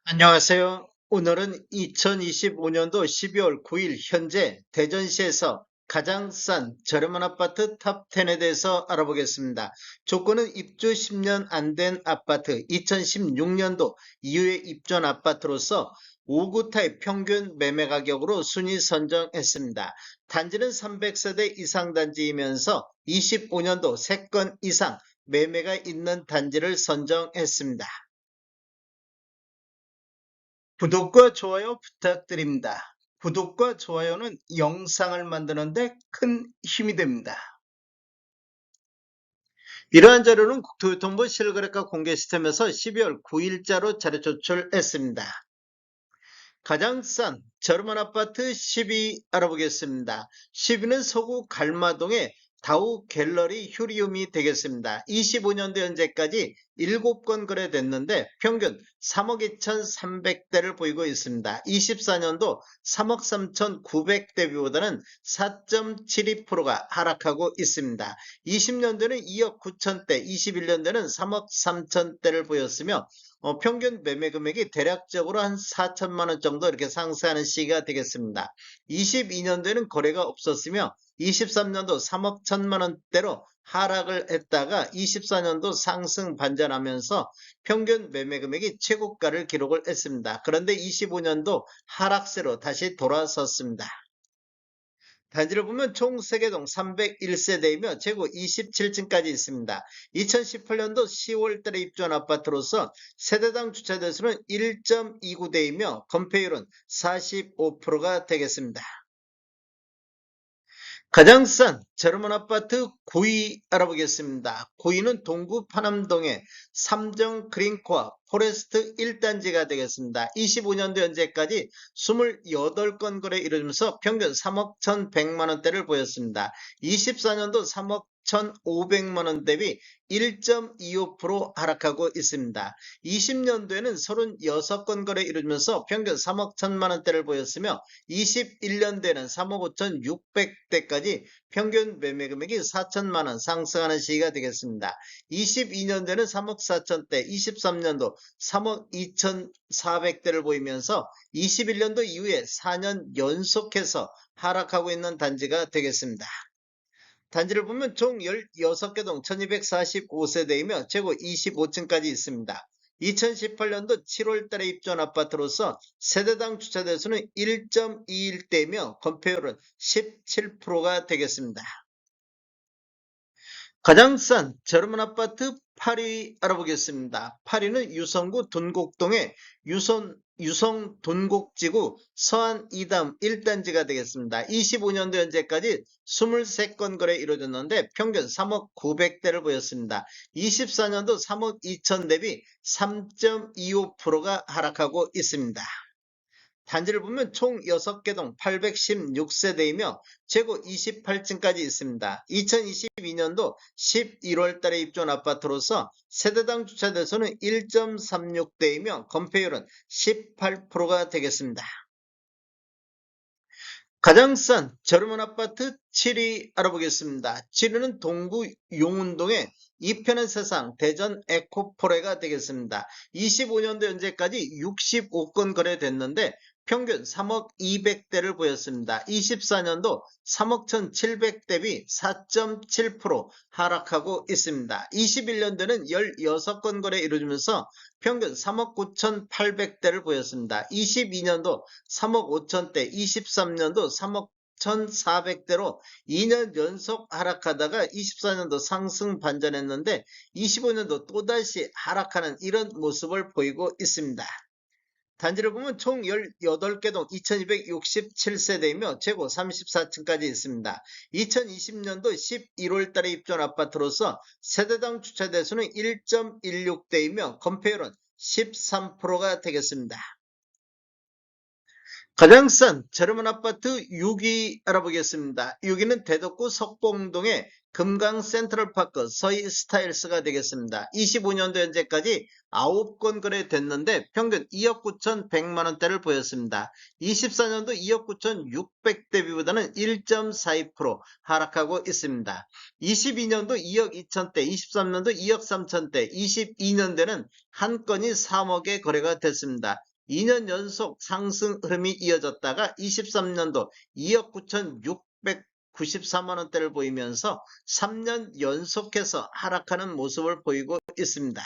안녕하세요. 오늘은 2025년도 12월 9일 현재 대전시에서 가장 싼 저렴한 아파트 탑10에 대해서 알아보겠습니다. 조건은 입주 10년 안 된 아파트, 2016년도 이후에 입주한 아파트로서 5구 타입 평균 매매 가격으로 순위 선정했습니다. 단지는 300세대 이상 단지이면서 25년도 3건 이상 매매가 있는 단지를 선정했습니다. 구독과 좋아요 부탁드립니다. 구독과 좋아요는 영상을 만드는데 큰 힘이 됩니다. 이러한 자료는 국토교통부 실거래가 공개 시스템에서 12월 9일자로 자료 조출했습니다. 가장 싼 저렴한 아파트 10위 알아보겠습니다. 10위는 서구 갈마동의 다우 갤러리 휴리움이 되겠습니다. 25년도 현재까지 7건 거래됐는데 평균 3억 2,300대를 보이고 있습니다. 24년도 3억 3,900 대비보다는 4.72%가 하락하고 있습니다. 20년도는 2억 9천대, 21년도는 3억 3천대를 보였으며 평균 매매 금액이 대략적으로 한 4천만 원 정도 이렇게 상승하는 시기가 되겠습니다. 22년도에는 거래가 없었으며 23년도 3억 1천만 원대로 하락을 했다가 24년도 상승 반전하면서 평균 매매 금액이 최고가를 기록을 했습니다. 그런데 25년도 하락세로 다시 돌아섰습니다. 단지를 보면 총 3개동 301세대이며 재고 27층까지 있습니다. 2018년도 10월달에 입주한 아파트로서 세대당 주차 대수는 1.29대이며 건폐율은 45%가 되겠습니다. 가장 싼 저렴한 아파트 9위 알아보겠습니다. 9위는 동구 파남동의 삼정 그린코아 포레스트 1단지가 되겠습니다. 25년도 현재까지 28건 거래 이루어지면서 평균 3억 1,100만 원대를 보였습니다. 24년도 3억 1,500만 원 대비 1.25% 하락하고 있습니다. 20년도에는 36건 거래 이루어지면서 평균 3억 1,000만 원대를 보였으며 21년도에는 3억 5,600대까지 평균 매매 금액이 4천만 원 상승하는 시기가 되겠습니다. 22년도에는 3억 4천대, 23년도 3억 2,400대를 보이면서 21년도 이후에 4년 연속해서 하락하고 있는 단지가 되겠습니다. 단지를 보면 총 16개 동 1245세대이며 최고 25층까지 있습니다. 2018년도 7월달에 입주한 아파트로서 세대당 주차 대수는 1.21대이며 건폐율은 17%가 되겠습니다. 가장 싼 저렴한 아파트 8위 알아보겠습니다. 8위는 유성구 둔곡동의 유성 둔곡지구 서안 2담 1단지가 되겠습니다. 25년도 현재까지 23건 거래 이루어졌는데 평균 3억 900대를 보였습니다. 24년도 3억 2천 대비 3.25%가 하락하고 있습니다. 단지를 보면 총 6개동 816세대이며 최고 28층까지 있습니다. 2022년도 11월 달에 입주한 아파트로서 세대당 주차 대수는 1.36대이며 건폐율은 18%가 되겠습니다. 가장 싼 저렴한 아파트 7위 알아보겠습니다. 7위는 동구 용운동의 이편의 세상 대전 에코포레가 되겠습니다. 25년도 현재까지 65건 거래됐는데 평균 3억 200대를 보였습니다. 24년도 3억 1,700 대비 4.7% 하락하고 있습니다. 21년도는 16건 거래 이루어지면서 평균 3억 9,800대를 보였습니다. 22년도 3억 5천대, 23년도 3억 1,400대로 2년 연속 하락하다가 24년도 상승 반전했는데 25년도 또다시 하락하는 이런 모습을 보이고 있습니다. 단지를 보면 총 18개동 2267세대이며 최고 34층까지 있습니다. 2020년도 11월 달에 입주한 아파트로서 세대당 주차 대수는 1.16대이며 건폐율은 13%가 되겠습니다. 가장 싼 저렴한 아파트 6위 알아보겠습니다. 6위는 대덕구 석봉동의 금강 센트럴파크 서희 스타일스가 되겠습니다. 25년도 현재까지 9건 거래됐는데 평균 2억 9,100만 원대를 보였습니다. 24년도 2억 9,600 대비보다는 1.42% 하락하고 있습니다. 22년도 2억 2천대, 23년도 2억 3천대, 22년도에는 한 건이 3억에 거래가 됐습니다. 2년 연속 상승 흐름이 이어졌다가 23년도 2억 9,694만 원대를 보이면서 3년 연속해서 하락하는 모습을 보이고 있습니다.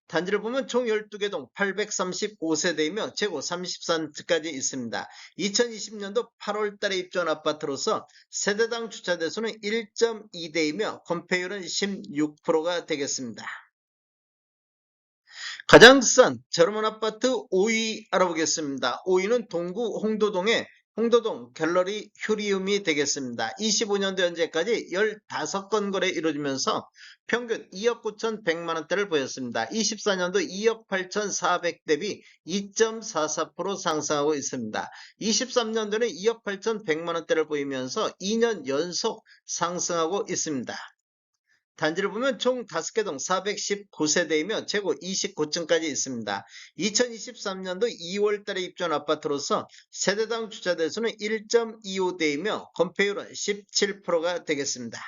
단지를 보면 총 12개 동 835세대이며 최고 33층까지 있습니다. 2020년도 8월 달에 입주한 아파트로서 세대당 주차 대수는 1.2대이며 건폐율은 16%가 되겠습니다. 가장 싼 저렴한 아파트 5위 알아보겠습니다. 5위는 동구 홍도동 갤러리 휴리움이 되겠습니다. 25년도 현재까지 15건 거래 이루어지면서 평균 2억 9,100만 원대를 보였습니다. 24년도 2억 8,400 대비 2.44% 상승하고 있습니다. 23년도는 2억 8,100만 원대를 보이면서 2년 연속 상승하고 있습니다. 단지를 보면 총 5개 동 419세대이며 최고 29층까지 있습니다. 2023년도 2월 달에 입주한 아파트로서 세대당 주차 대수는 1.25대이며 건폐율은 17%가 되겠습니다.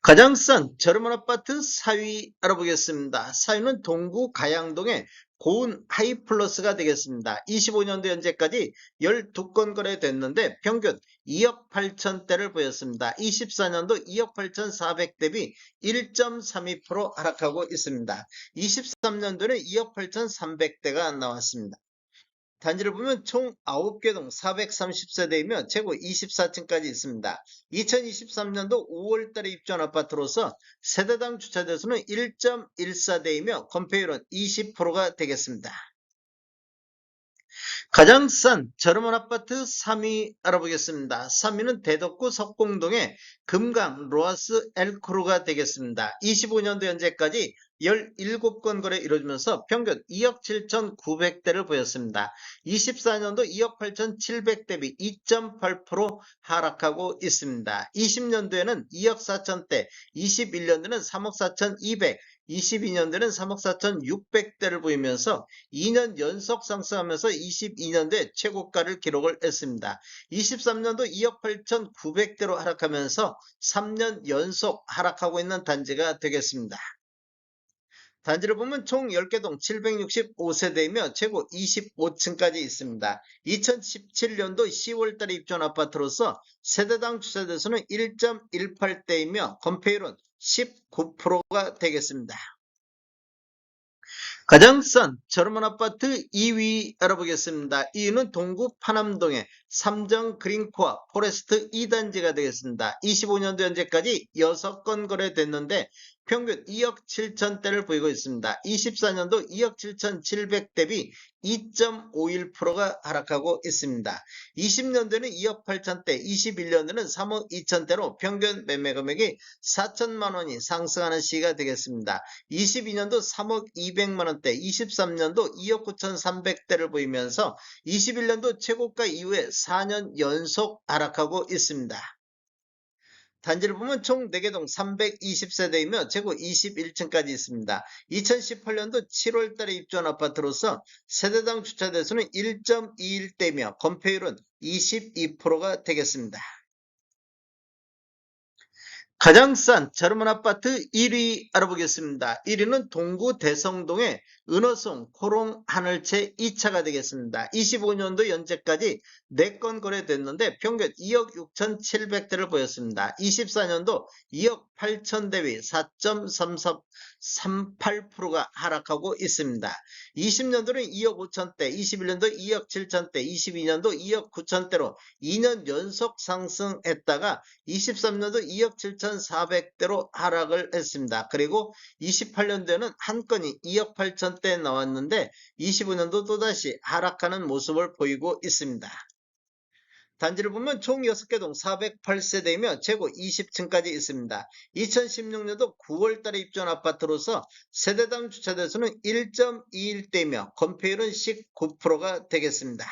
가장 싼 저렴한 아파트 4위 알아보겠습니다. 4위는 동구 가양동의 고운 하이플러스가 되겠습니다. 25년도 현재까지 12건 거래됐는데 평균 2억 8천대를 보였습니다. 24년도 2억 8,400 대비 1.32% 하락하고 있습니다. 23년도는 2억 8,300대가 나왔습니다. 단지를 보면 총 9개 동 430세대이며 최고 24층까지 있습니다. 2023년도 5월 달에 입주한 아파트로서 세대당 주차 대수는 1.14대이며 건폐율은 20%가 되겠습니다. 가장 싼 저렴한 아파트 3위 알아보겠습니다. 3위는 대덕구 석공동의 금강 로아스 엘코르가 되겠습니다. 25년도 현재까지 17건 거래 이루어지면서 평균 2억 7,900대를 보였습니다. 24년도 2억 8,700 대비 2.8% 하락하고 있습니다. 20년도에는 2억 4천대, 21년도는 3억 4,200, 22년도는 3억 4,600대를 보이면서 2년 연속 상승하면서 22년도에 최고가를 기록을 했습니다. 23년도 2억 8,900대로 하락하면서 3년 연속 하락하고 있는 단지가 되겠습니다. 단지를 보면 총 10개 동 765세대이며 최고 25층까지 있습니다. 2017년도 10월 달에 입주한 아파트로서 세대당 주차 대수는 1.18대이며 건폐율은 19%가 되겠습니다. 가장 싼 저렴한 아파트 2위 알아보겠습니다. 2위는 동구 파남동의 삼정 그린코아 포레스트 2단지가 되겠습니다. 25년도 현재까지 6건 거래됐는데 평균 2억 7천대를 보이고 있습니다. 24년도 2억 7,700 대비 2.51%가 하락하고 있습니다. 20년도에는 2억 8천대, 21년도에는 3억 2천대로 평균 매매 금액이 4천만 원이 상승하는 시기가 되겠습니다. 22년도 3억 200만 원대, 23년도 2억 9,300대를 보이면서 21년도 최고가 이후에 4년 연속 하락하고 있습니다. 단지를 보면 총 4개 동 320세대이며 최고 21층까지 있습니다. 2018년도 7월 달에 입주한 아파트로서 세대당 주차 대수는 1.21대이며 건폐율은 22%가 되겠습니다. 가장 싼 저렴한 아파트 1위 알아보겠습니다. 1위는 동구 대성동의 은어송 코롱 하늘채 2차가 되겠습니다. 25년도 현재까지 4건 거래됐는데 평균 2억 6,700대를 보였습니다. 24년도 2억 8천 대비 4.38%가 하락하고 있습니다. 20년도는 2억 5천대, 21년도 2억 7천대, 22년도 2억 9천대로 2년 연속 상승했다가 23년도 2억 7,400대로 하락을 했습니다. 그리고 28년도에는 한 건이 2억 8천대에 나왔는데 25년도 또다시 하락하는 모습을 보이고 있습니다. 단지를 보면 총 6개 동 408세대이며 최고 20층까지 있습니다. 2016년도 9월 달에 입주한 아파트로서 세대당 주차 대수는 1.21대이며 건폐율은 19%가 되겠습니다.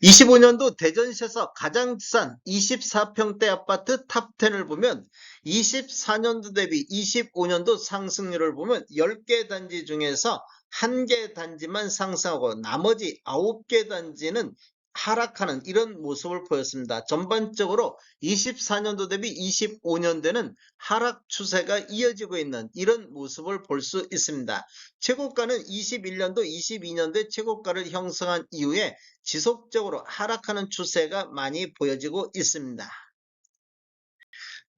25년도 대전시에서 가장 싼 24평대 아파트 탑10을 보면 24년도 대비 25년도 상승률을 보면 10개 단지 중에서 1개 단지만 상승하고 나머지 9개 단지는 하락하는 이런 모습을 보였습니다. 전반적으로 24년도 대비 25년도에는 하락 추세가 이어지고 있는 이런 모습을 볼 수 있습니다. 최고가는 21년도, 22년도에 최고가를 형성한 이후에 지속적으로 하락하는 추세가 많이 보여지고 있습니다.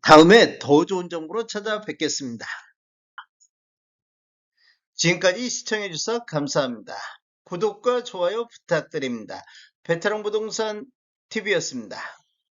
다음에 더 좋은 정보로 찾아뵙겠습니다. 지금까지 시청해 주셔서 감사합니다. 구독과 좋아요 부탁드립니다. 베테랑 부동산 TV였습니다.